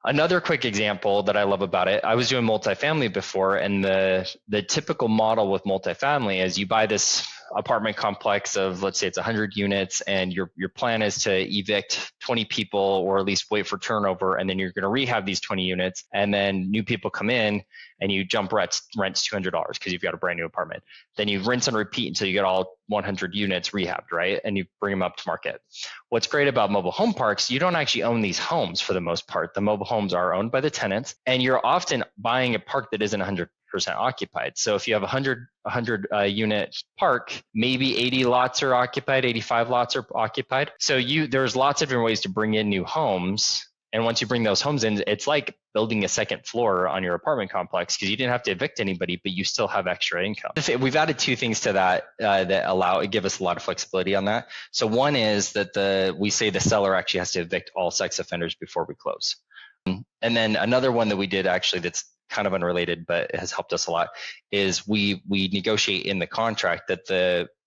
Another quick example that I love about it, I was doing multifamily before, and the typical model with multifamily is you buy this apartment complex of, let's say it's 100 units, and your plan is to evict 20 people or at least wait for turnover, and then you're going to rehab these 20 units, and then new people come in and you jump rents $200 because you've got a brand new apartment. Then you rinse and repeat until you get all 100 units rehabbed, right? And you bring them up to market. What's great about mobile home parks, you don't actually own these homes for the most part. The mobile homes are owned by the tenants, and you're often buying a park that isn't 100% occupied. So if you have a 100 unit park, maybe 80 lots are occupied, 85 lots are occupied. So there's lots of different ways to bring in new homes. And once you bring those homes in, it's like building a second floor on your apartment complex because you didn't have to evict anybody, but you still have extra income. We've added two things to that that give us a lot of flexibility on that. So one is that we say the seller actually has to evict all sex offenders before we close. And then another one that we did actually that's kind of unrelated, but has helped us a lot, is we negotiate in the contract that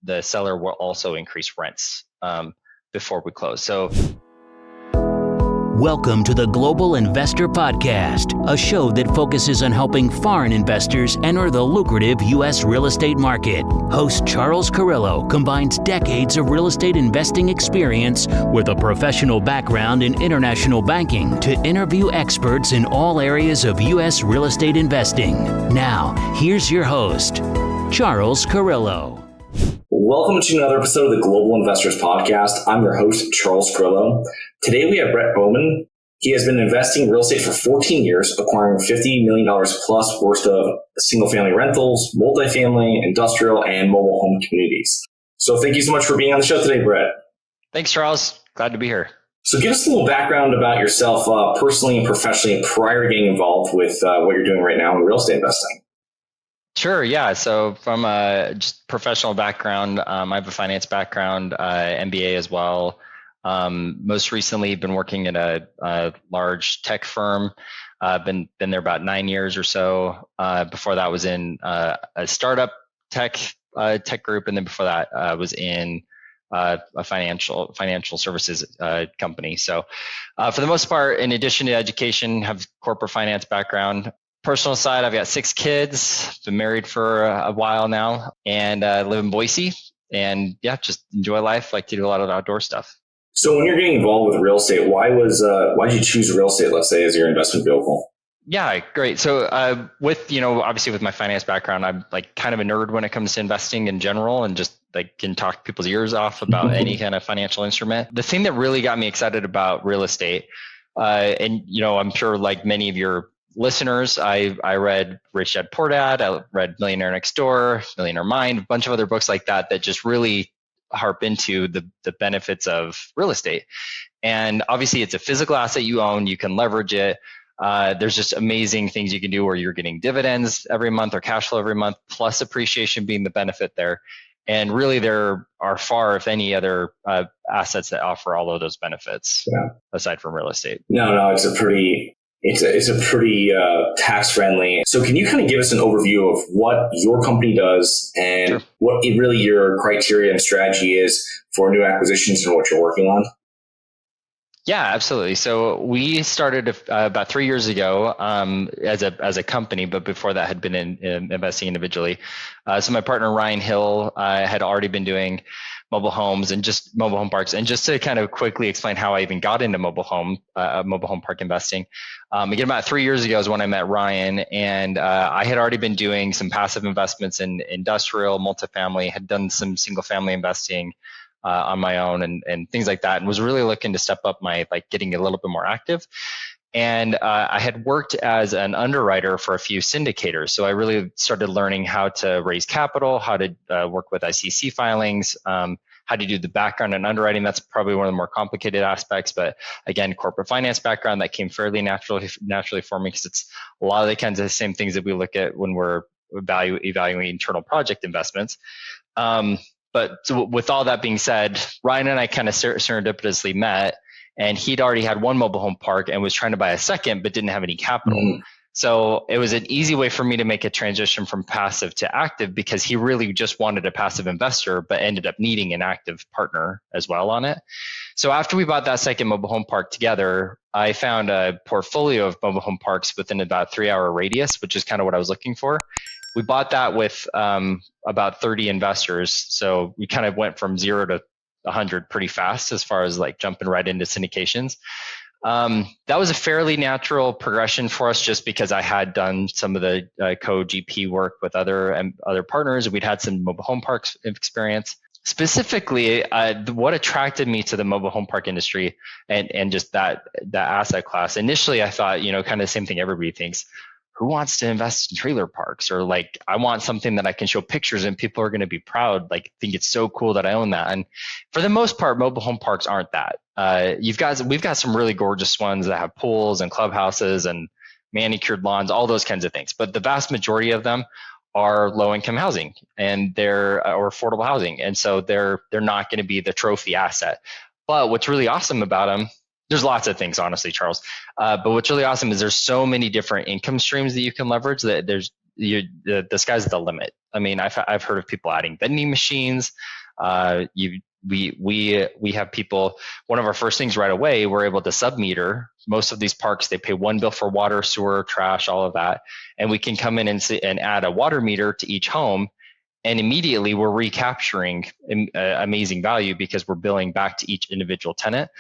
the seller will also increase rents before we close. So. Welcome to the Global Investor Podcast, a show that focuses on helping foreign investors enter the lucrative U.S. real estate market. Host Charles Carillo combines decades of real estate investing experience with a professional background in international banking to interview experts in all areas of U.S. real estate investing. Now, here's your host, Charles Carillo. Welcome to another episode of the Global Investors Podcast. I'm your host, Charles Carillo. Today we have Brett Bowman. He has been investing in real estate for 14 years, acquiring $50 million plus worth of single-family rentals, multifamily, industrial, and mobile home communities. So thank you so much for being on the show today, Brett. Thanks, Charles. Glad to be here. So give us a little background about yourself personally and professionally prior to getting involved with what you're doing right now in real estate investing. Sure. Yeah. So from a just professional background, I have a finance background, MBA as well. Most recently, been working at a large tech firm. Been there about 9 years or so. Before that, was in a startup tech group, and then before that, was in a financial services company. So, for the most part, in addition to education, have corporate finance background. Personal side, I've got 6 kids, been married for a while now, and live in Boise. And yeah, just enjoy life, like to do a lot of outdoor stuff. So when you're getting involved with real estate, why did you choose real estate, let's say, as your investment vehicle? Yeah, great. So obviously with my finance background, I'm like kind of a nerd when it comes to investing in general, and just like can talk people's ears off about any kind of financial instrument. The thing that really got me excited about real estate, and I'm sure like many of your listeners, I read Rich Dad Poor Dad, I read Millionaire Next Door, Millionaire Mind, a bunch of other books like that just really harp into the benefits of real estate. And obviously it's a physical asset you own, you can leverage it. There's just amazing things you can do where you're getting dividends every month or cash flow every month, plus appreciation being the benefit there. And really there are far, if any, other assets that offer all of those benefits aside from real estate. No, it's a pretty tax friendly. So can you kind of give us an overview of what your company does and Sure. what really your criteria and strategy is for new acquisitions and what you're working on? Yeah, absolutely. So we started about 3 years ago as a company, but before that had been in investing individually. So my partner Ryan Hill had already been doing mobile homes and just mobile home parks. And just to kind of quickly explain how I even got into mobile home park investing, again, about 3 years ago is when I met Ryan, and I had already been doing some passive investments in industrial, multifamily, had done some single family investing on my own and things like that, and was really looking to step up my getting a little bit more active. And I had worked as an underwriter for a few syndicators. So I really started learning how to raise capital, how to work with SEC filings, how to do the background and underwriting. That's probably one of the more complicated aspects. But again, corporate finance background, that came fairly naturally for me because it's a lot of the kinds of the same things that we look at when we're evaluating internal project investments. But so with all that being said, Ryan and I kind of serendipitously met, and he'd already had one mobile home park and was trying to buy a second, but didn't have any capital. Mm-hmm. So it was an easy way for me to make a transition from passive to active, because he really just wanted a passive investor, but ended up needing an active partner as well on it. So after we bought that second mobile home park together, I found a portfolio of mobile home parks within about 3-hour radius, which is kind of what I was looking for. We bought that with about 30 investors. So we kind of went from 0 to 100 pretty fast as far as like jumping right into syndications. That was a fairly natural progression for us just because I had done some of the co-GP work with other partners. We'd had some mobile home parks experience. Specifically, what attracted me to the mobile home park industry and just that asset class. Initially, I thought, kind of the same thing everybody thinks. Who wants to invest in trailer parks? Or like, I want something that I can show pictures and people are going to be proud, like think it's so cool that I own that. And for the most part, mobile home parks aren't that. We've got some really gorgeous ones that have pools and clubhouses and manicured lawns, all those kinds of things. But the vast majority of them are low-income housing and or affordable housing. And so they're not going to be the trophy asset. But what's really awesome about them, there's lots of things, honestly, Charles. But what's really awesome is there's so many different income streams that you can leverage that the sky's the limit. I mean, I've heard of people adding vending machines. We have people. One of our first things right away, we're able to sub-meter. Most of these parks, they pay one bill for water, sewer, trash, all of that, and we can come in and add a water meter to each home. And immediately we're recapturing amazing value because we're billing back to each individual tenant.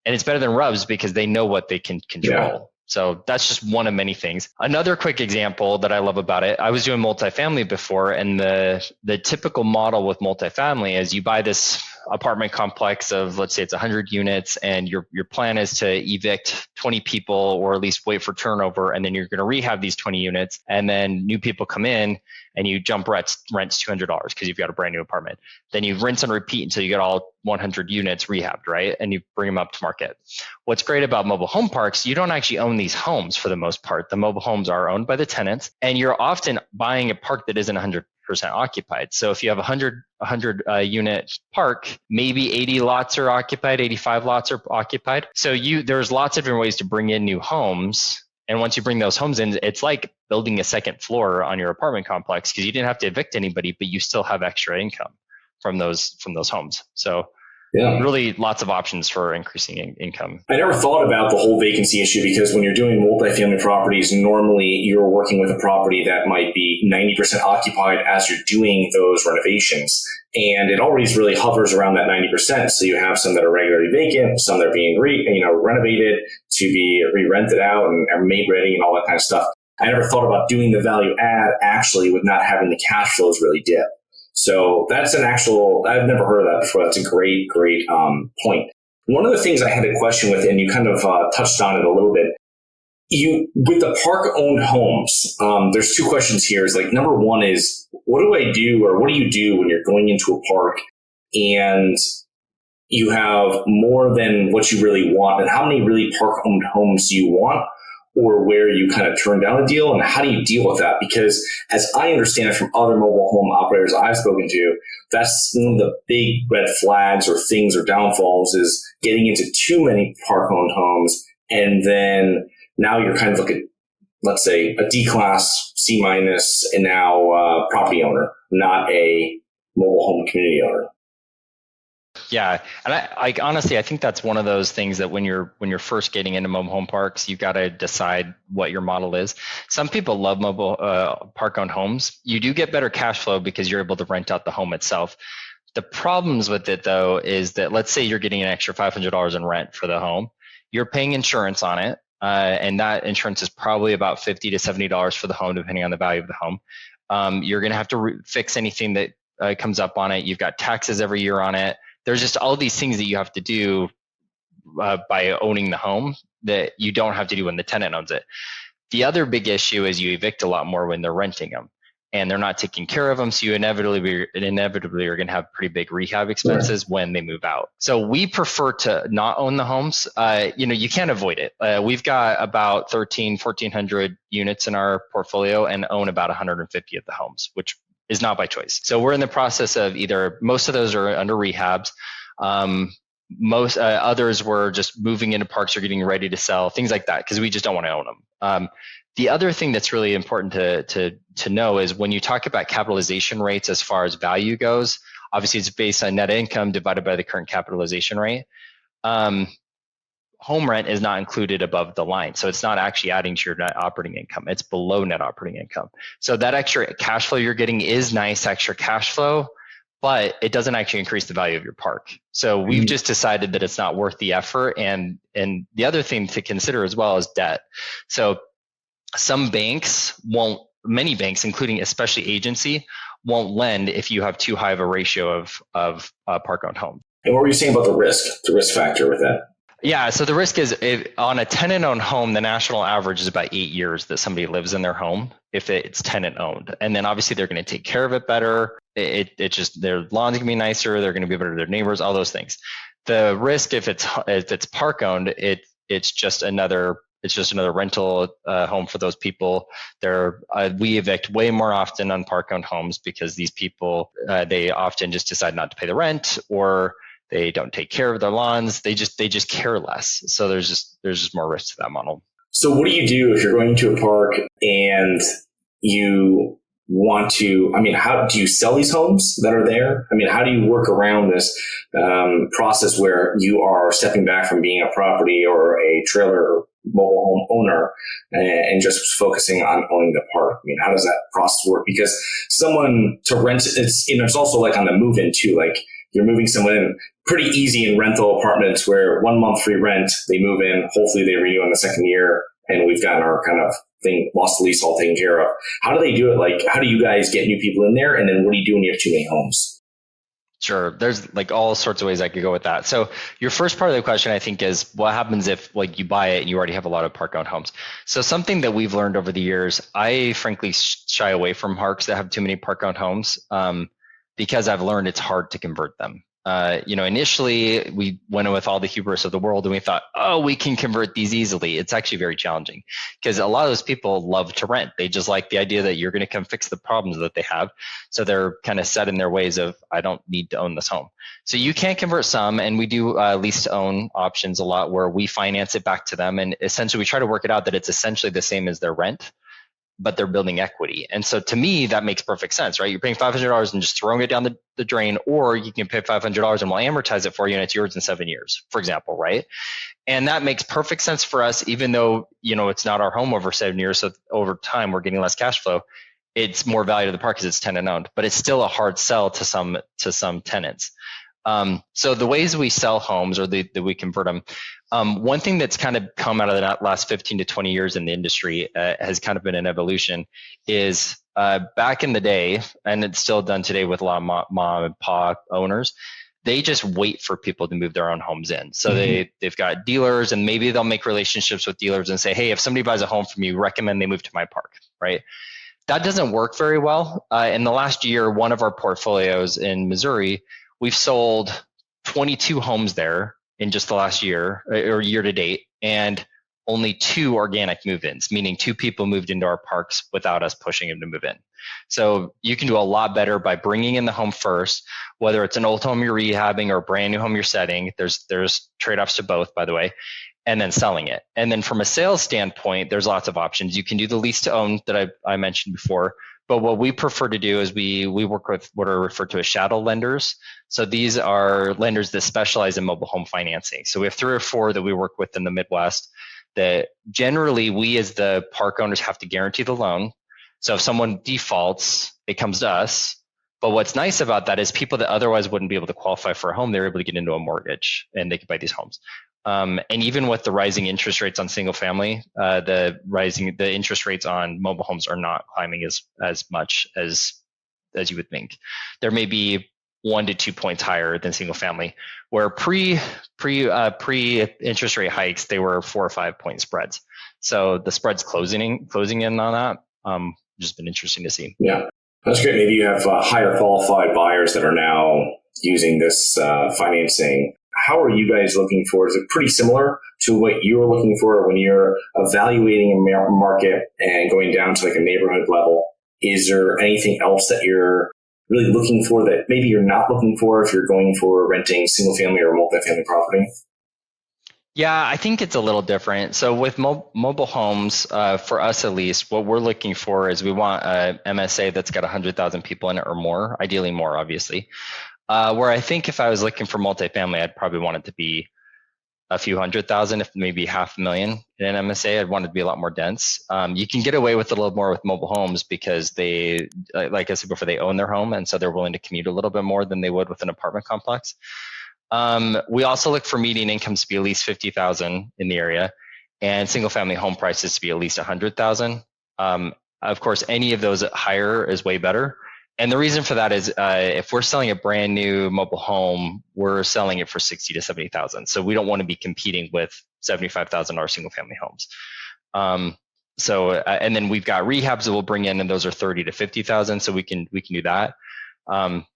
And it's better than RUBS because they know what they can control. Yeah. So that's just one of many things. Another quick example that I love about it, I was doing multifamily before, and the typical model with multifamily is you buy this apartment complex of, let's say it's 100 units, and your plan is to evict 20 people or at least wait for turnover, and then you're going to rehab these 20 units, and then new people come in and you jump rents $200 because you've got a brand new apartment. Then you rinse and repeat until you get all 100 units rehabbed, right? And you bring them up to market. What's great about mobile home parks, you don't actually own these homes for the most part. The mobile homes are owned by the tenants, and you're often buying a park that isn't 100% occupied. So if you have a 100 unit park, maybe 80 lots are occupied, 85 lots are occupied. So there's lots of different ways to bring in new homes. And once you bring those homes in, it's like building a second floor on your apartment complex because you didn't have to evict anybody, but you still have extra income from those homes. So yeah, really lots of options for increasing income. I never thought about the whole vacancy issue because when you're doing multifamily properties, normally you're working with a property that might be 90% occupied as you're doing those renovations. And it always really hovers around that 90%. So you have some that are regularly vacant, some that are being renovated to be re-rented out and made ready and all that kind of stuff. I never thought about doing the value add actually with not having the cash flows really dip. So that's I've never heard of that before. That's a great point. One of the things I had a question with, and you kind of touched on it a little bit, with the park-owned homes, there's two questions here. Is like, number one is, what do I do, or what do you do when you're going into a park and you have more than what you really want? And how many really park-owned homes do you want, or where you kind of turn down a deal, and how do you deal with that? Because as I understand it from other mobile home operators I've spoken to, that's one of the big red flags or things or downfalls is getting into too many park-owned homes, and then now you're kind of like let's say a D-class, C-, and now property owner, not a mobile home community owner. Yeah, and I honestly, I think that's one of those things that when you're first getting into mobile home parks, you've got to decide what your model is. Some people love mobile park-owned homes. You do get better cash flow because you're able to rent out the home itself. The problems with it, though, is that let's say you're getting an extra $500 in rent for the home. You're paying insurance on it, and that insurance is probably about $50 to $70 for the home, depending on the value of the home. You're going to have to fix anything that comes up on it. You've got taxes every year on it. There's just all these things that you have to do by owning the home that you don't have to do when the tenant owns it. The other big issue is you evict a lot more when they're renting them, and they're not taking care of them. So you inevitably are going to have pretty big rehab expenses when they move out. So we prefer to not own the homes. You can't avoid it. We've got about 1,400 units in our portfolio and own about 150 of the homes, which is not by choice. So we're in the process of most of those are under rehabs. Most others were just moving into parks or getting ready to sell, things like that, because we just don't want to own them. The other thing that's really important to know is when you talk about capitalization rates as far as value goes, obviously it's based on net income divided by the current capitalization rate. home rent is not included above the line. So it's not actually adding to your net operating income. It's below net operating income. So that extra cash flow you're getting is nice extra cash flow, but it doesn't actually increase the value of your park. So we've just decided that it's not worth the effort. And the other thing to consider as well is debt. So some banks won't, many banks, including especially agency, won't lend if you have too high of a ratio of park-owned homes. And what were you saying about the risk factor with that? Yeah, so the risk is on a tenant-owned home, the national average is about 8 years that somebody lives in their home if it's tenant-owned. And then obviously they're going to take care of it better. It just, their lawn's going to be nicer. They're going to be better to their neighbors, all those things. The risk if it's park-owned, it's just another rental home for those people. We evict way more often on park-owned homes because these people, they often just decide not to pay the rent, or they don't take care of their lawns. They just care less. So there's just more risk to that model. So what do you do if you're going to a park and you want to, how do you sell these homes that are there? How do you work around this process where you are stepping back from being a property or a trailer mobile home owner and just focusing on owning the park? How does that process work? Because someone to rent, it's also like on the move in too, like you're moving someone in pretty easy in rental apartments where 1 month free rent, they move in, hopefully they renew in the second year, and we've got our kind of thing, lost the lease all taken care of. How do they do it? Like, how do you guys get new people in there? And then what do you do when you have too many homes? Sure. There's like all sorts of ways I could go with that. So your first part of the question, I think, is what happens if like you buy it and you already have a lot of park-owned homes. So something that we've learned over the years, I frankly shy away from parks that have too many park-owned homes because I've learned it's hard to convert them. Initially we went with all the hubris of the world and we thought, oh, we can convert these easily. It's actually very challenging because a lot of those people love to rent. They just like the idea that you're going to come fix the problems that they have. So they're kind of set in their ways of, I don't need to own this home. So you can convert some, and we do lease to own options a lot where we finance it back to them. And essentially we try to work it out that it's essentially the same as their rent, but they're building equity. And so to me, that makes perfect sense, right? You're paying $500 and just throwing it down the drain, or you can pay $500 and we'll amortize it for you and it's yours in 7 years, for example, right? And that makes perfect sense for us, even though, it's not our home over 7 years. So over time, we're getting less cash flow. It's more value to the park because it's tenant owned, but it's still a hard sell to some tenants. So the ways we sell homes or that we convert them, one thing that's kind of come out of the last 15 to 20 years in the industry has kind of been an evolution is back in the day, and it's still done today with a lot of mom and pop owners, they just wait for people to move their own homes in. So they've got dealers, and maybe they'll make relationships with dealers and say, hey, if somebody buys a home from you, recommend they move to my park, right? That doesn't work very well. In the last year, one of our portfolios in Missouri, we've sold 22 homes there in just the last year or year to date, and only 2 organic move-ins, meaning 2 people moved into our parks without us pushing them to move in. So you can do a lot better by bringing in the home first, whether it's an old home you're rehabbing or a brand new home you're setting. There's trade-offs to both, by the way, and then selling it. And then from a sales standpoint, there's lots of options. You can do the lease to own that I mentioned before. But what we prefer to do is we work with what are referred to as shadow lenders. So these are lenders that specialize in mobile home financing. So we have 3 or 4 that we work with in the Midwest that generally we as the park owners have to guarantee the loan. So if someone defaults, it comes to us. But what's nice about that is people that otherwise wouldn't be able to qualify for a home, they're able to get into a mortgage and they can buy these homes. And even with the rising interest rates on single family, the interest rates on mobile homes are not climbing as much as you would think. There may be 1 to 2 points higher than single family, where pre interest rate hikes, they were 4 or 5 point spreads. So the spreads closing in on that, just been interesting to see. Yeah, that's great. Maybe you have higher qualified buyers that are now using this financing. How are you guys looking for? Is it pretty similar to what you were looking for when you're evaluating a market and going down to like a neighborhood level? Is there anything else that you're really looking for that maybe you're not looking for if you're going for renting single family or multifamily property? Yeah, I think it's a little different. So with mobile homes, for us at least, what we're looking for is we want a MSA that's got 100,000 people in it or more, ideally more, obviously. Where I think if I was looking for multifamily, I'd probably want it to be a few $100,000, if maybe $500,000 in an MSA. I'd want it to be a lot more dense. You can get away with a little more with mobile homes because they, like I said before, they own their home, and so they're willing to commute a little bit more than they would with an apartment complex. We also look for median incomes to be at least 50,000 in the area, and single family home prices to be at least 100,000. Of course, any of those higher is way better. And the reason for that is if we're selling a brand new mobile home, we're selling it for 60 to 70,000. So we don't want to be competing with $75,000 single family homes. And then we've got rehabs that we'll bring in, and those are 30 to 50,000. So we can do that.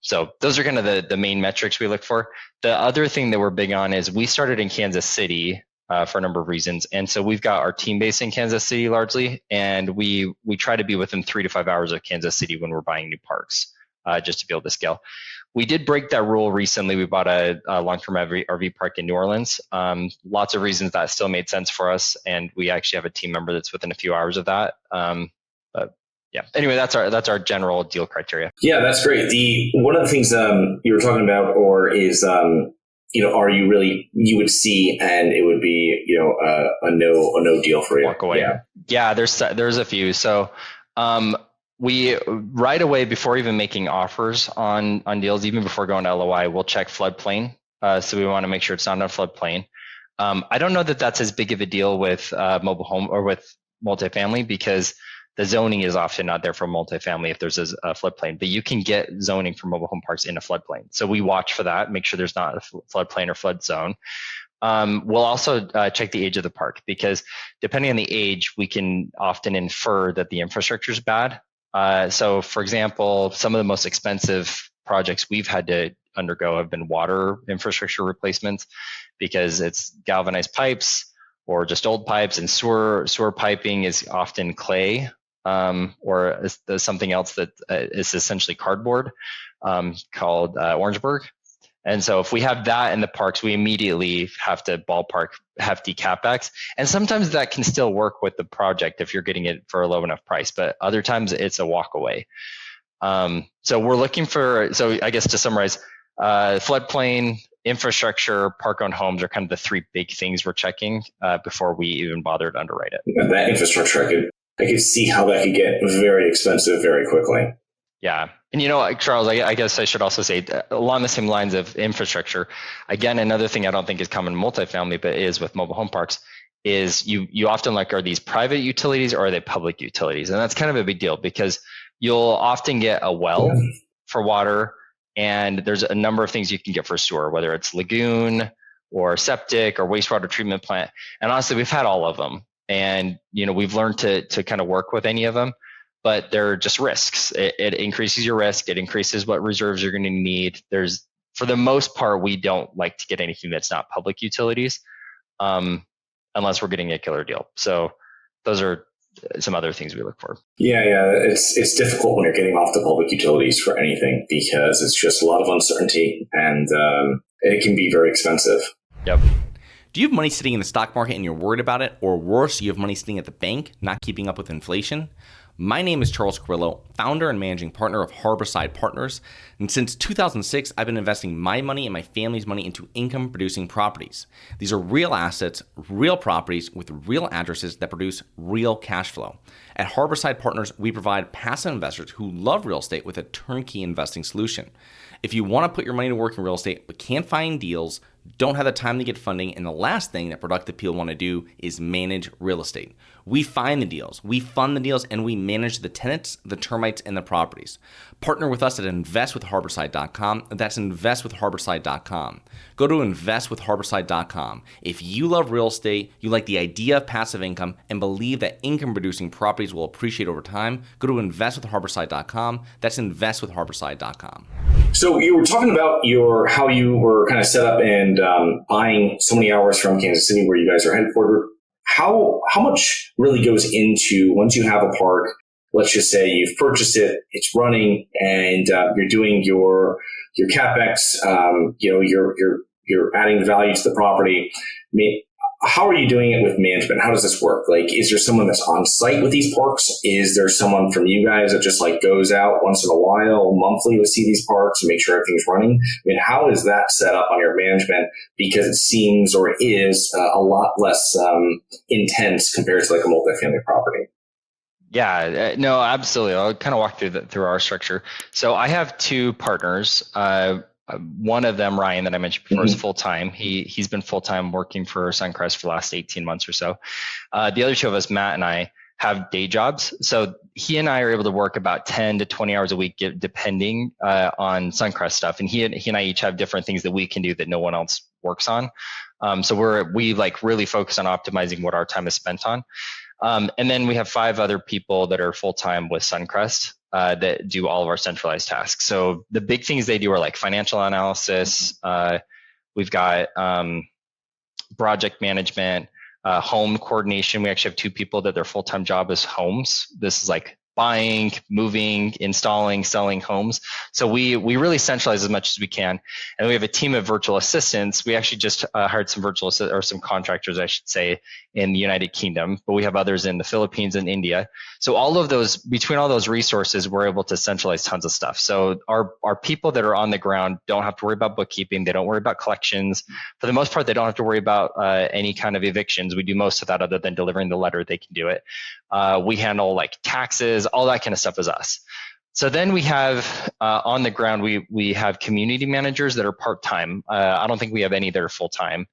So those are kind of the main metrics we look for. The other thing that we're big on is we started in Kansas City for a number of reasons. And so we've got our team base in Kansas City largely, and we try to be within 3 to 5 hours of Kansas City when we're buying new parks, just to be able to scale. We did break that rule recently. We bought a long-term RV park in New Orleans. Lots of reasons that still made sense for us, and we actually have a team member that's within a few hours of that. But yeah, anyway, that's our general deal criteria. Yeah, that's great. One of the things you were talking about, are you would see, and it would be, a no deal for you. Walk away. Yeah. There's a few. So, we right away, before even making offers on deals, even before going to LOI, we'll check floodplain. So we want to make sure it's not on a floodplain. I don't know that that's as big of a deal with mobile home or with multifamily, because the zoning is often not there for multifamily if there's a floodplain, but you can get zoning for mobile home parks in a floodplain. So we watch for that, make sure there's not a floodplain or flood zone. We'll also check the age of the park, because depending on the age, we can often infer that the infrastructure is bad. So for example, some of the most expensive projects we've had to undergo have been water infrastructure replacements, because it's galvanized pipes or just old pipes, and sewer piping is often clay. Or something else that is essentially cardboard, called Orangeburg. And so if we have that in the parks, we immediately have to ballpark hefty CapEx. And sometimes that can still work with the project if you're getting it for a low enough price, but other times it's a walk away. So we're looking for, so I guess to summarize, floodplain, infrastructure, park-owned homes are kind of the three big things we're checking before we even bother to underwrite it. That infrastructure, I could see how that could get very expensive very quickly. Yeah. And Charles, I guess I should also say, along the same lines of infrastructure, again, another thing I don't think is common in multifamily, but is with mobile home parks, is you often are these private utilities or are they public utilities? And that's kind of a big deal, because you'll often get a well for water, and there's a number of things you can get for sewer, whether it's lagoon or septic or wastewater treatment plant. And honestly, we've had all of them. And, we've learned to kind of work with any of them, but they're just risks. It increases your risk. It increases what reserves you're going to need. For the most part, we don't like to get anything that's not public utilities, unless we're getting a killer deal. So those are some other things we look for. Yeah. It's difficult when you're getting off the public utilities for anything, because it's just a lot of uncertainty, and it can be very expensive. Yep. Do you have money sitting in the stock market and you're worried about it? Or worse, you have money sitting at the bank, not keeping up with inflation? My name is Charles Carillo, founder and managing partner of Harborside Partners. And since 2006, I've been investing my money and my family's money into income-producing properties. These are real assets, real properties with real addresses that produce real cash flow. At Harborside Partners, we provide passive investors who love real estate with a turnkey investing solution. If you want to put your money to work in real estate but can't find deals, don't have the time to get funding, and the last thing that productive people want to do is manage real estate. We find the deals, we fund the deals, and we manage the tenants, the termites, and the properties. Partner with us at investwithharborside.com. That's investwithharborside.com. Go to investwithharborside.com. If you love real estate, you like the idea of passive income, and believe that income-producing properties will appreciate over time, go to investwithharborside.com. That's investwithharborside.com. So you were talking about how you were kind of set up and buying so many hours from Kansas City, where you guys are headquartered. How much really goes into, once you have a park, let's just say you've purchased it, it's running, and you're doing your CapEx, you're adding value to the property. I mean, how are you doing it with management? How does this work? Like, is there someone that's on site with these parks? Is there someone from you guys that just like goes out once in a while, monthly, to see these parks and make sure everything's running? I mean, how is that set up on your management? Because it seems, or it is, a lot less intense compared to like a multifamily property. Yeah, no, absolutely. I'll kind of walk through our structure. So I have two partners. One of them, Ryan, that I mentioned before, is full time. He's been full time working for Suncrest for the last 18 months or so. The other two of us, Matt and I, have day jobs. So he and I are able to work about 10 to 20 hours a week, depending on Suncrest stuff. And he and I each have different things that we can do that no one else works on. So we like really focus on optimizing what our time is spent on. And then we have 5 other people that are full time with Suncrest that do all of our centralized tasks. So the big things they do are like financial analysis. We've got project management, home coordination. We actually have 2 people that their full time job is homes. This is like buying, moving, installing, selling homes. So we really centralize as much as we can. And we have a team of virtual assistants. We actually just hired some some contractors, I should say, in the United Kingdom, but we have others in the Philippines and India. So all of those, between all those resources, we're able to centralize tons of stuff. So our people that are on the ground don't have to worry about bookkeeping. They don't worry about collections. For the most part, they don't have to worry about any kind of evictions. We do most of that other than delivering the letter. They can do it. We handle like taxes, all that kind of stuff is us. So then we have on the ground, we have community managers that are part-time. I don't think we have any that are full-time.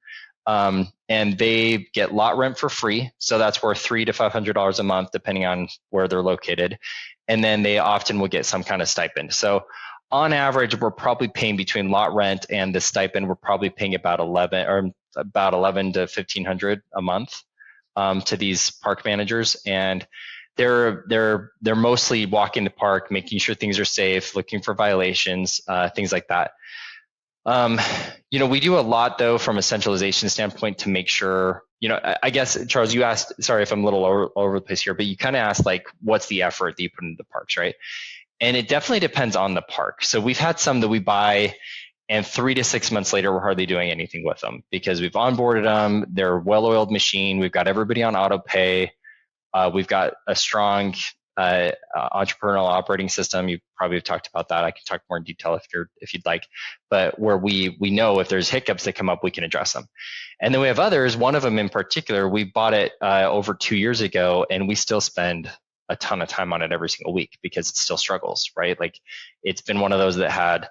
And they get lot rent for free. So that's worth $300 to $500 a month, depending on where they're located. And then they often will get some kind of stipend. So on average, we're probably paying between lot rent and the stipend, we're probably paying about $11 to $1,500 a month to these park managers. And they're mostly walking the park, making sure things are safe, looking for violations, things like that. We do a lot though from a centralization standpoint to make sure, I guess, Charles, you asked, sorry if I'm a little over the place here, but you kind of asked like, what's the effort that you put into the parks, right? And it definitely depends on the park. So we've had some that we buy and 3 to 6 months later, we're hardly doing anything with them because we've onboarded them. They're a well-oiled machine. We've got everybody on auto pay. We've got a strong entrepreneurial operating system. You probably have talked about that. I can talk more in detail if you'd like, but where we know if there's hiccups that come up, we can address them. And then we have others. One of them in particular, we bought it over 2 years ago, and we still spend a ton of time on it every single week because it still struggles, right? Like it's been one of those that had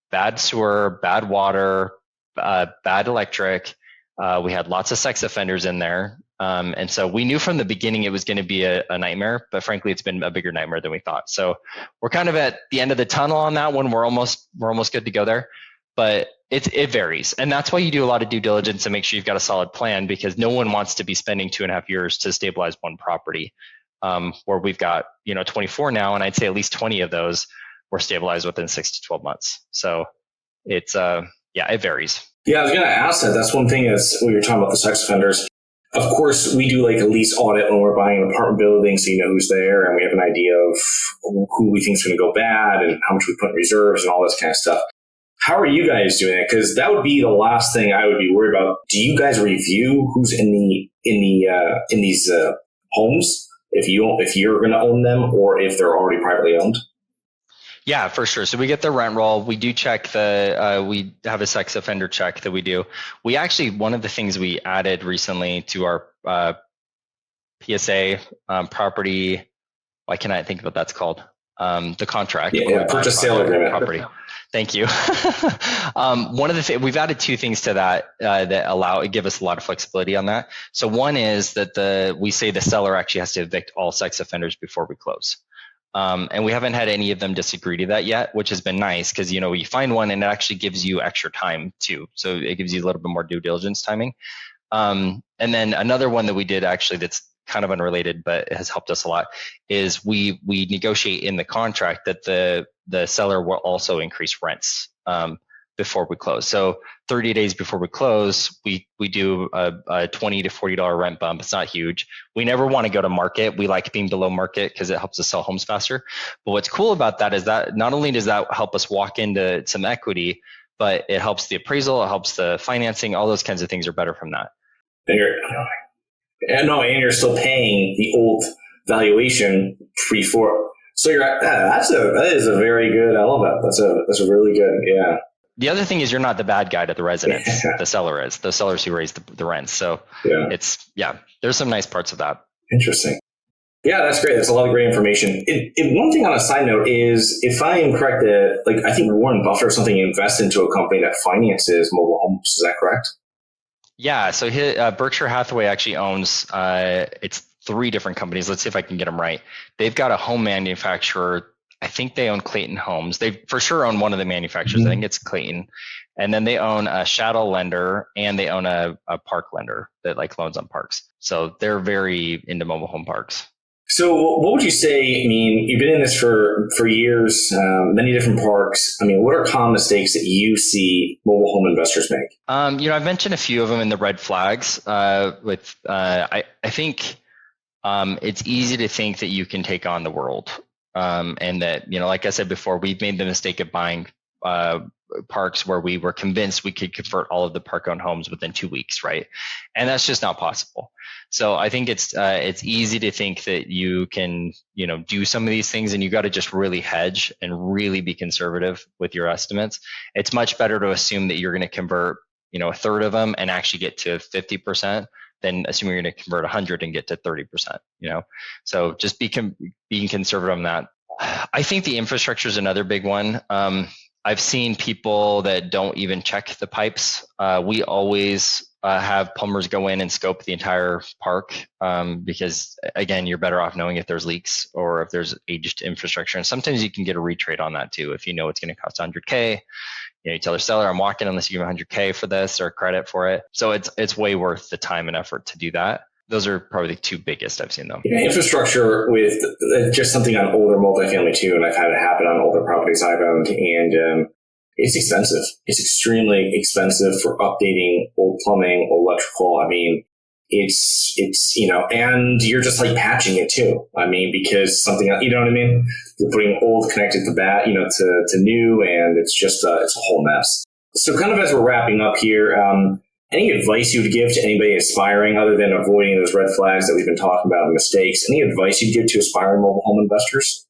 bad sewer, bad water, bad electric. We had lots of sex offenders in there. And so we knew from the beginning it was going to be a nightmare, but frankly, it's been a bigger nightmare than we thought. So we're kind of at the end of the tunnel on that one. We're almost good to go there, but it varies. And that's why you do a lot of due diligence to make sure you've got a solid plan, because no one wants to be spending 2.5 years to stabilize one property, where we've got, 24 now. And I'd say at least 20 of those were stabilized within 6 to 12 months. So it's, it varies. Yeah, I was going to ask that. That's one thing is when you're talking about the sex offenders. Of course, we do like a lease audit when we're buying an apartment building, so you know who's there, and we have an idea of who we think is going to go bad and how much we put in reserves and all this kind of stuff. How are you guys doing it? Because that would be the last thing I would be worried about. Do you guys review who's in these homes if you're going to own them or if they're already privately owned? Yeah, for sure. So we get the rent roll. We do check we have a sex offender check that we do. We actually, one of the things we added recently to our PSA property, why can't I think of what that's called? The contract. Yeah, purchase sale agreement. Property. Thank you. One of the we've added 2 things to that that give us a lot of flexibility on that. So one is that we say the seller actually has to evict all sex offenders before we close. And we haven't had any of them disagree to that yet, which has been nice because, you find one and it actually gives you extra time too. So it gives you a little bit more due diligence timing. And then another one that we did actually that's kind of unrelated, but it has helped us a lot is we negotiate in the contract that the seller will also increase rents before we close. So 30 days before we close, we do a $20 to $40 rent bump. It's not huge. We never want to go to market. We like being below market because it helps us sell homes faster. But what's cool about that is that not only does that help us walk into some equity, but it helps the appraisal, it helps the financing, all those kinds of things are better from that. And you're still paying the old valuation before. So that is a very good element. That's a really good, yeah. The other thing is you're not the bad guy to the residents. The seller is. The sellers who raise the rents. So there's some nice parts of that. Interesting. Yeah, that's great. That's a lot of great information. One thing on a side note is, if I am correct, that I think Warren Buffett or something invests into a company that finances mobile homes. Is that correct? Yeah. So Berkshire Hathaway actually owns it's 3 different companies. Let's see if I can get them right. They've got a home manufacturer. I think they own Clayton Homes. They for sure own one of the manufacturers. I think it's Clayton. And then they own a shadow lender, and they own a park lender that loans on parks. So they're very into mobile home parks. So what would you say? I mean, you've been in this for years, many different parks. I mean, what are common mistakes that you see mobile home investors make? I've mentioned a few of them in the red flags. I think it's easy to think that you can take on the world. And that, like I said before, we've made the mistake of buying parks where we were convinced we could convert all of the park-owned homes within 2 weeks, right? And that's just not possible. So I think it's easy to think that you can, do some of these things, and you got to just really hedge and really be conservative with your estimates. It's much better to assume that you're going to convert, a third of them and actually get to 50%. Then assuming you're going to convert 100 and get to 30%, So just being conservative on that. I think the infrastructure is another big one. I've seen people that don't even check the pipes. We always have plumbers go in and scope the entire park because, again, you're better off knowing if there's leaks or if there's aged infrastructure. And sometimes you can get a retrade on that too. If you know it's going to cost 100K, you tell the seller, I'm walking unless you give me 100K for this or credit for it. So it's way worth the time and effort to do that. Those are probably the 2 biggest I've seen though. Yeah, infrastructure with just something on older multifamily too, and I've had it happen on older properties I've owned, and it's expensive. It's extremely expensive for updating old plumbing, old electrical. I mean, it's and you're just patching it too. I mean, because something, you know what I mean? You're putting old connected to to new, and it's just it's a whole mess. So kind of as we're wrapping up here, any advice you would give to anybody aspiring, other than avoiding those red flags that we've been talking about and mistakes? Any advice you'd give to aspiring mobile home investors?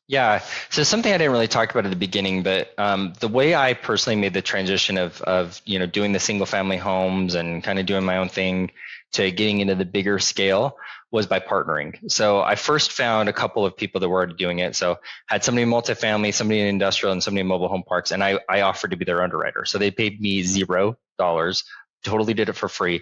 Yeah. So something I didn't really talk about at the beginning, but the way I personally made the transition of doing the single family homes and kind of doing my own thing to getting into the bigger scale was by partnering. So I first found a couple of people that were already doing it. So had somebody in multifamily, somebody in industrial, and somebody in mobile home parks, and I offered to be their underwriter. So they paid me $0, totally did it for free,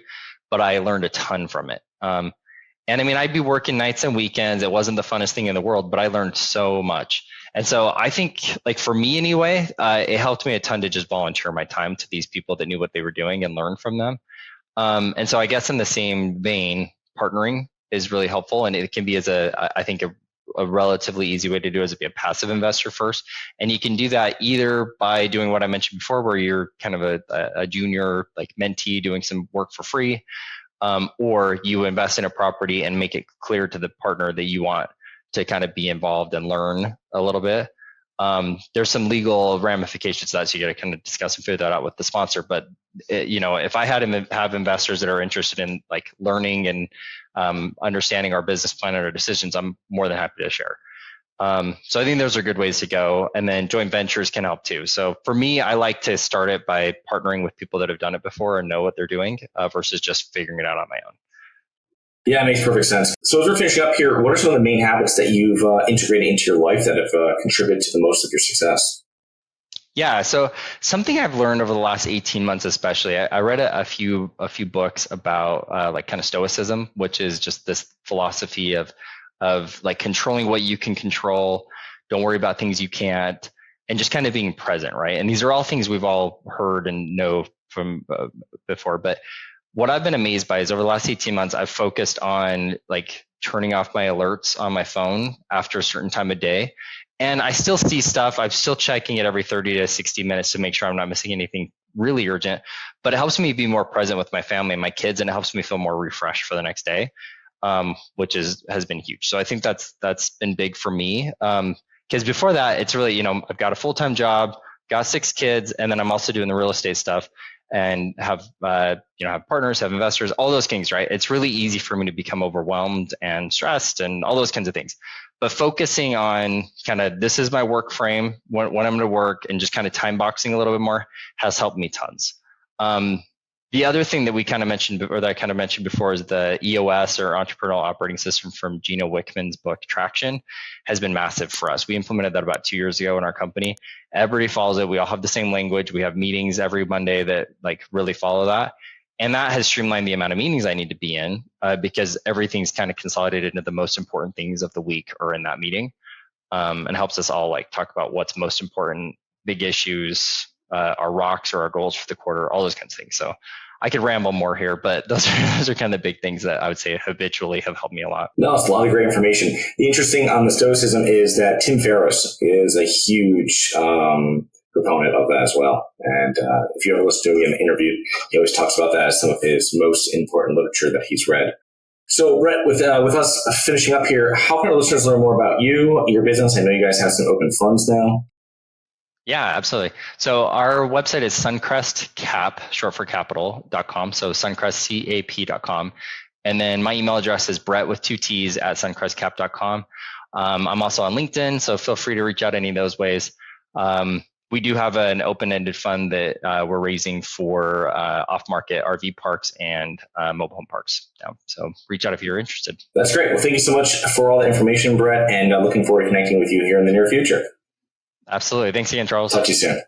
but I learned a ton from it. And I mean, I'd be working nights and weekends. It wasn't the funnest thing in the world, but I learned so much. And so I think, for me anyway, it helped me a ton to just volunteer my time to these people that knew what they were doing and learn from them. And so I guess in the same vein, partnering is really helpful. And it can be I think a relatively easy way to do it is to be a passive investor first. And you can do that either by doing what I mentioned before, where you're kind of a junior mentee doing some work for free, or you invest in a property and make it clear to the partner that you want to kind of be involved and learn a little bit. There's some legal ramifications to that, so you got to kind of discuss and figure that out with the sponsor. But if I had to have investors that are interested in learning and understanding our business plan and our decisions, I'm more than happy to share. So I think those are good ways to go. And then joint ventures can help too. So for me, I like to start it by partnering with people that have done it before and know what they're doing versus just figuring it out on my own. Yeah, it makes perfect sense. So as we're finishing up here, what are some of the main habits that you've integrated into your life that have contributed to the most of your success? Yeah, so something I've learned over the last 18 months, especially, I read a few books about kind of stoicism, which is just this philosophy of controlling what you can control, don't worry about things you can't, and just kind of being present, right? And these are all things we've all heard and know from before, but what I've been amazed by is over the last 18 months, I've focused on turning off my alerts on my phone after a certain time of day. And I still see stuff. I'm still checking it every 30 to 60 minutes to make sure I'm not missing anything really urgent. But it helps me be more present with my family and my kids, and it helps me feel more refreshed for the next day, which has been huge. So I think that's been big for me. Because before that, it's really, I've got a full-time job, got 6 kids, and then I'm also doing the real estate stuff. and have have partners, have investors, all those things, right? It's really easy for me to become overwhelmed and stressed and all those kinds of things. But focusing on kind of this is my work frame, when I'm going to work, and just kind of time boxing a little bit more has helped me tons. The other thing that we kind of mentioned, or that I kind of mentioned before, is the EOS, or Entrepreneurial Operating System, from Gino Wickman's book Traction, has been massive for us. We implemented that about 2 years ago in our company. Everybody follows it. We all have the same language. We have meetings every Monday that like really follow that. And that has streamlined the amount of meetings I need to be in because everything's kind of consolidated into the most important things of the week or in that meeting, and helps us all like talk about what's most important, big issues, our rocks or our goals for the quarter, all those kinds of things. So I could ramble more here, but those are kind of the big things that I would say habitually have helped me a lot. No, it's a lot of great information. The interesting on the Stoicism is that Tim Ferriss is a huge proponent of that as well. And if you ever listen to him interviewed, he always talks about that as some of his most important literature that he's read. So, Brett, with us finishing up here, how can our listeners learn more about you, your business? I know you guys have some open funds now. Yeah, absolutely. So our website is suncrestcap, short for capital.com. So suncrestcap.com. And then my email address is Brett with 2 T's at suncrestcap.com. I'm also on LinkedIn, so feel free to reach out any of those ways. We do have an open-ended fund that we're raising for off-market RV parks and mobile home parks now. So reach out if you're interested. That's great. Well, thank you so much for all the information, Brett, and looking forward to connecting with you here in the near future. Absolutely. Thanks again, Charles. Talk to you soon.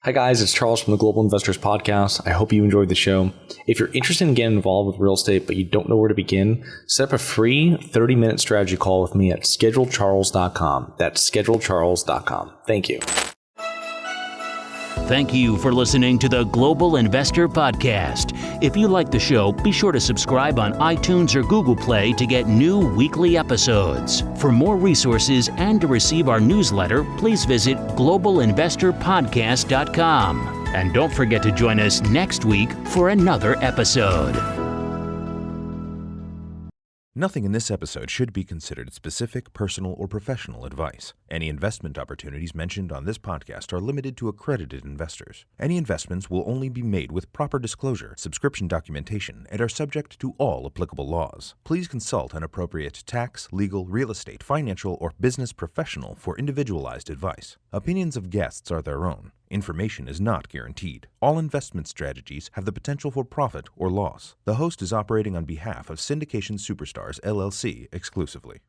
Hi guys, it's Charles from the Global Investors Podcast. I hope you enjoyed the show. If you're interested in getting involved with real estate but you don't know where to begin, set up a free 30-minute strategy call with me at schedulecharles.com. That's schedulecharles.com. Thank you. Thank you for listening to the Global Investor Podcast. If you like the show, be sure to subscribe on iTunes or Google Play to get new weekly episodes. For more resources and to receive our newsletter, please visit globalinvestorpodcast.com. And don't forget to join us next week for another episode. Nothing in this episode should be considered specific, personal, or professional advice. Any investment opportunities mentioned on this podcast are limited to accredited investors. Any investments will only be made with proper disclosure, subscription documentation, and are subject to all applicable laws. Please consult an appropriate tax, legal, real estate, financial, or business professional for individualized advice. Opinions of guests are their own. Information is not guaranteed. All investment strategies have the potential for profit or loss. The host is operating on behalf of Syndication Superstars, LLC exclusively.